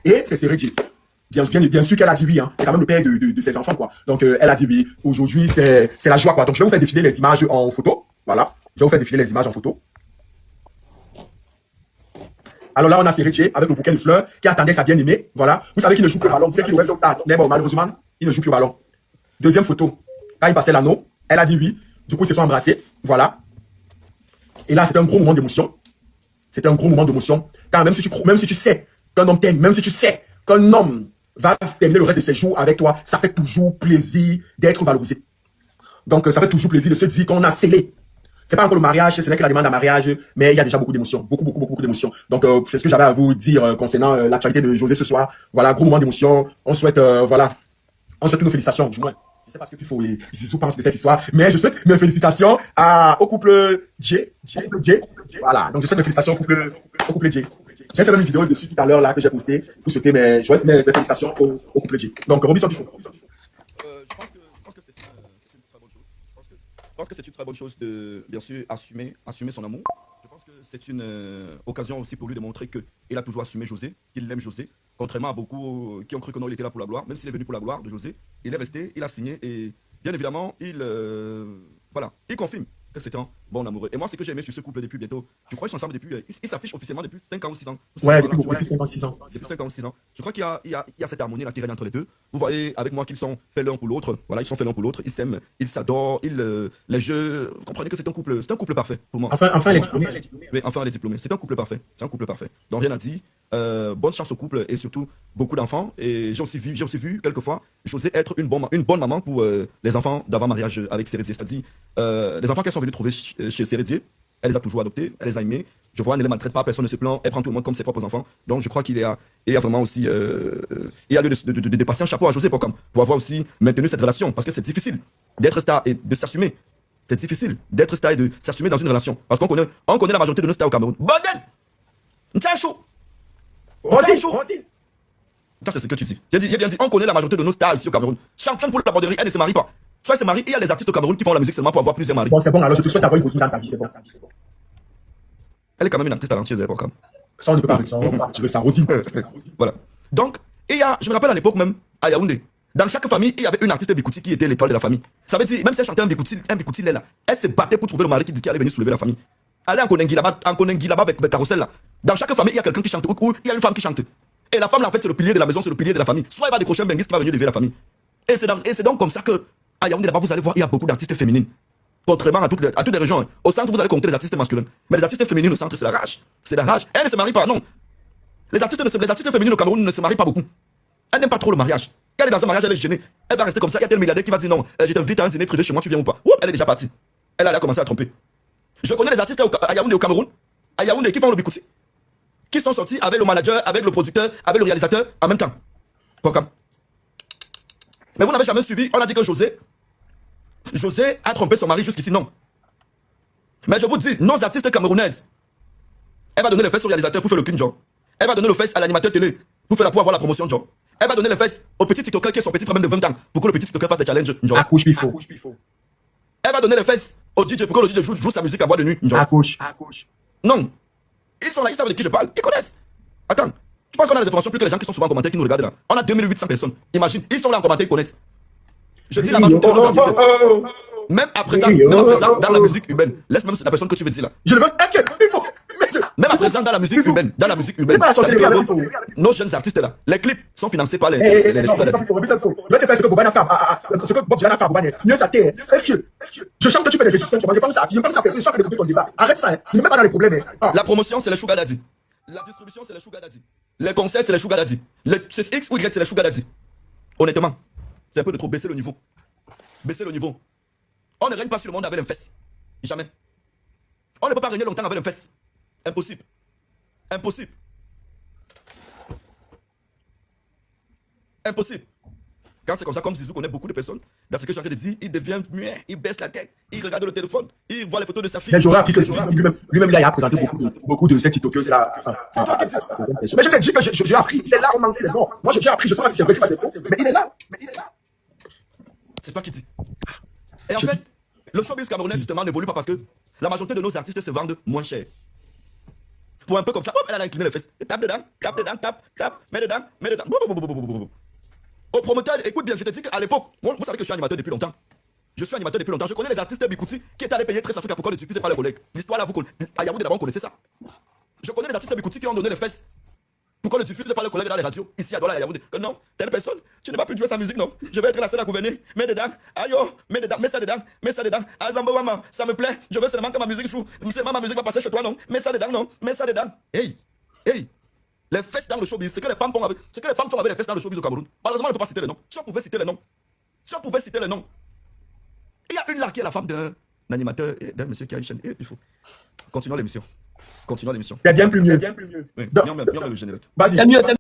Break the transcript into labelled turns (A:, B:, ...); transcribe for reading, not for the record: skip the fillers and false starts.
A: Et c'est Seredji. Bien sûr qu'elle a dit oui, hein. C'est quand même le père de ses enfants, quoi. Donc, elle a dit oui. Aujourd'hui, c'est la joie, quoi. Donc, je vais vous faire défiler les images en photo. Voilà. Je vais vous faire défiler les images en photo. Alors là, on a Seredji avec le bouquet de fleurs qui attendait sa bien-aimée. Voilà. Vous savez qu'il ne joue plus au ballon. C'est qu'il aurait fait ça. Mais bon, malheureusement, il ne joue plus au ballon. Deuxième photo. Quand il passait l'anneau, elle a dit oui. Du coup, ils se sont embrassés. Voilà. Et là, c'était un gros moment d'émotion. C'était un gros moment d'émotion. Car même si tu sais qu'un homme t'aime, même si tu sais qu'un homme va terminer le reste de ses jours avec toi, ça fait toujours plaisir d'être valorisé. Donc, ça fait toujours plaisir de se dire qu'on a scellé. C'est pas encore le mariage, ce n'est que la demande en mariage, mais il y a déjà beaucoup d'émotions, beaucoup d'émotions. Donc, c'est ce que j'avais à vous dire concernant l'actualité de José ce soir. Voilà, gros moment d'émotion. On souhaite, voilà, on souhaite une félicitation, du moins. Je sais pas ce que Pifo et Zizou pensent de cette histoire, mais je souhaite mes félicitations au couple J. Voilà, donc je souhaite mes félicitations au couple J. J'ai fait même une vidéo dessus tout à l'heure là que j'ai posté. Vous souhaitez mes félicitations au couple J. Donc, Robinson Tifo.
B: Je pense que c'est une très bonne chose. Je pense que c'est une très bonne chose de, bien sûr, assumer son amour. Je pense que c'est une occasion aussi pour lui de montrer qu'il a toujours assumé José, qu'il aime José. Contrairement à beaucoup qui ont cru que non, il était là pour la gloire. Même s'il est venu pour la gloire de José, il est resté, il a signé et bien évidemment, voilà, il confirme que c'était un bon amoureux. Et moi, ce que j'ai aimé sur ce couple depuis bientôt, je crois qu'ils sont ensemble depuis, ils s'affichent officiellement depuis 5 ans ou 6 ans.
A: Ouais, depuis 5 ans, 6 ans.
B: Depuis 5 ans ou 6 ans. Je crois qu'il y a cette harmonie là qui règne entre les deux. Vous voyez avec moi qu'ils sont faits l'un pour l'autre. Voilà, ils sont faits l'un pour l'autre. Ils s'aiment, ils s'adorent, les jeux. Vous comprenez que c'est un couple parfait pour moi.
A: Enfin, les diplômés.
B: Oui, enfin, les diplômés. C'est un couple parfait. C'est un couple parfait. Donc, rien à dire. Bonne chance au couple et surtout beaucoup d'enfants. Et j'ai aussi vu quelquefois José être une bonne maman pour les enfants d'avant mariage avec Seredji. C'est-à-dire, les enfants qu'elles sont venues trouver chez Seredji, elle les a toujours adoptés, elle les a aimés. Je vois, elle ne les maltraite pas, personne ne se plaint, elle prend tout le monde comme ses propres enfants. Donc je crois qu'il y a vraiment aussi, il y a lieu de dépasser un chapeau à José pour avoir aussi maintenu cette relation. Parce que c'est difficile d'être star et de s'assumer. C'est difficile d'être star et de s'assumer dans une relation. Parce qu'on connaît la majorité de nos stars au Cameroun. Bordel! Tiens chaud!
A: Rosy!
B: Ça, c'est ce que tu dis. J'ai bien dit, on connaît la majorité de nos stars ici au Cameroun. Championne pour la borderie, elle ne se marie pas. Soit elle se marie, et il y a les artistes au Cameroun qui font la musique seulement pour avoir plusieurs maris.
A: Bon, c'est bon, alors je te souhaite d'avoir une Rosy dans ta vie, c'est bon.
B: Elle est quand même une actrice talentueuse, elle, comme.
A: Ça, on ne peut pas je veux ça, Rosy.
B: Voilà. Donc, je me rappelle à l'époque même, à Yaoundé, dans chaque famille, il y avait une artiste Bikouti qui était l'étoile de la famille. Ça veut dire, même si elle chantait un Bikouti là, elle se battait pour trouver le mari qui allait venir soulever la famille. Allez en Konengi là-bas avec Carousel là. Dans chaque famille, il y a quelqu'un qui chante, ou il y a une femme qui chante. Et la femme, là, en fait, c'est le pilier de la maison, c'est le pilier de la famille. Soit elle va décrocher un benguis qui va venir lever la famille. Et c'est donc comme ça que, à Yaoundé là-bas, vous allez voir, il y a beaucoup d'artistes féminines. Contrairement à toutes les régions. Hein. Au centre, vous allez compter les artistes masculins. Mais les artistes féminines au centre, c'est la rage. C'est la rage. Elles ne se marient pas, non. Les artistes féminines au Cameroun ne se marient pas beaucoup. Elles n'aiment pas trop le mariage. Quand elle est dans un mariage, elle est gênée. Elle va rester comme ça. Il y a tel milliardaire qui va dire non, je t'invite à un dîner privé chez moi, tu viens ou pas. Oups, elle est déjà partie. Elle a commencé à tromper. Je connais les artistes à Yaoundé au Cameroun, à Yaoundé qui font le Bikouti, qui sont sortis avec le manager, avec le producteur, avec le réalisateur en même temps. Comme. Mais vous n'avez jamais suivi, on a dit que José a trompé son mari jusqu'ici, non. Mais je vous dis, nos artistes camerounaises, elle va donner les fesses au réalisateur pour faire le pin, genre. Elle va donner le fesses à l'animateur télé pour avoir la promotion, genre. Elle va donner les fesses au petit TikToker qui est son petit frère de 20 ans pour que le petit TikToker fasse des challenges, genre.
A: Accouche, Pifo.
B: Elle va donner les fesses au DJ pour que le DJ joue sa musique à boîte de nuit, genre.
A: Accouche.
B: Non. Ils sont là, ils savent de qui je parle. Ils connaissent. Attends. Tu penses qu'on a des informations plus que les gens qui sont souvent en commentaire qui nous regardent là. On a 2800 personnes. Imagine, ils sont là en commentaire, ils connaissent. Je dis la majorité de nos artistes. Même à présent, dans la musique urbaine. Laisse même la personne que tu veux dire là.
A: Je le veux. Inquiète.
B: Même à présent, dans la musique urbaine. Nos jeunes artistes là. Les clips sont financés par les sugar daddy.
A: Je vais te faire ce que Boban a fait. Ce que Bob Dylan a fait à Boban. Mieux ça t'est. Je chante que tu fais des répétitions. Je pense ça. Je pense ça fait. Je sens que ton débat. Arrête ça. Ne mets pas dans les problèmes.
B: La promotion, c'est les sugar daddy. La distribution, c'est les sugar daddy. Les concerts, c'est les sugar daddy. C'est X ou Y, c'est les sugar daddy. Honnêtement, c'est un peu de trop baisser le niveau. Baisser le niveau. On ne règne pas sur le monde avec les fesses. Jamais. On ne peut pas régner longtemps avec les fesses. Impossible. Impossible. Impossible. Quand c'est comme ça, comme Zizou connaît beaucoup de personnes, dans ce que je suis en train de dire, il devient muet, il baisse la tête, il regarde le téléphone, il voit les photos de sa fille.
A: Mais j'aurais appris que lui-même, il a présenté beaucoup de ces TikTokers là. Mais je te dis que j'ai appris. Il est là, on m'en fait les noms. Moi, j'ai appris, je sais pas si c'est vrai, c'est pas faux, mais il est là.
B: C'est toi qui dis. Et en fait, le showbiz camerounais, justement, n'évolue pas parce que la majorité de nos artistes se vendent moins cher. Pour un peu comme ça, hop, elle a incliné les fesses. Tape dedans, mets dedans, mets dedans. Au promoteur, écoute bien, je te dis qu'à l'époque, moi, vous savez que je suis animateur depuis longtemps. Je suis animateur depuis longtemps. Je connais les artistes Bikouti qui étaient allés payer très Africa pour qu'on les diffuse par les collègues. L'histoire là, vous connaissez. À Yaoundé d'abord, on connaissait ça. Je connais les artistes Bikouti qui ont donné les fesses pour qu'on les diffuse par les collègues dans les radios. Ici à Douala, à Yaoundé. Que non, telle personne, tu n'as pas pu jouer sa musique, non. Je vais être la seule à gouverner. Mets dedans. Aïe, mets dedans, mets ça dedans, mets ça dedans. Azambo Wama, ça me plaît. Je veux seulement que ma musique joue. Seulement ma musique va passer chez toi, non. Mets ça dedans, non. Mets ça dedans. Hey, hey. Les fesses dans le showbiz, c'est que les femmes font avec les fesses dans le showbiz au Cameroun. Malheureusement, on ne peut pas citer les noms. Si on pouvait citer les noms. Il y a une là qui est la femme d'un animateur et d'un monsieur qui a une chaîne. Et il faut. Continuons l'émission.
A: C'est bien plus mieux.
B: Oui,
A: Donc-
B: mieux le générique.
A: Vas-y.
C: C'est mieux, c'est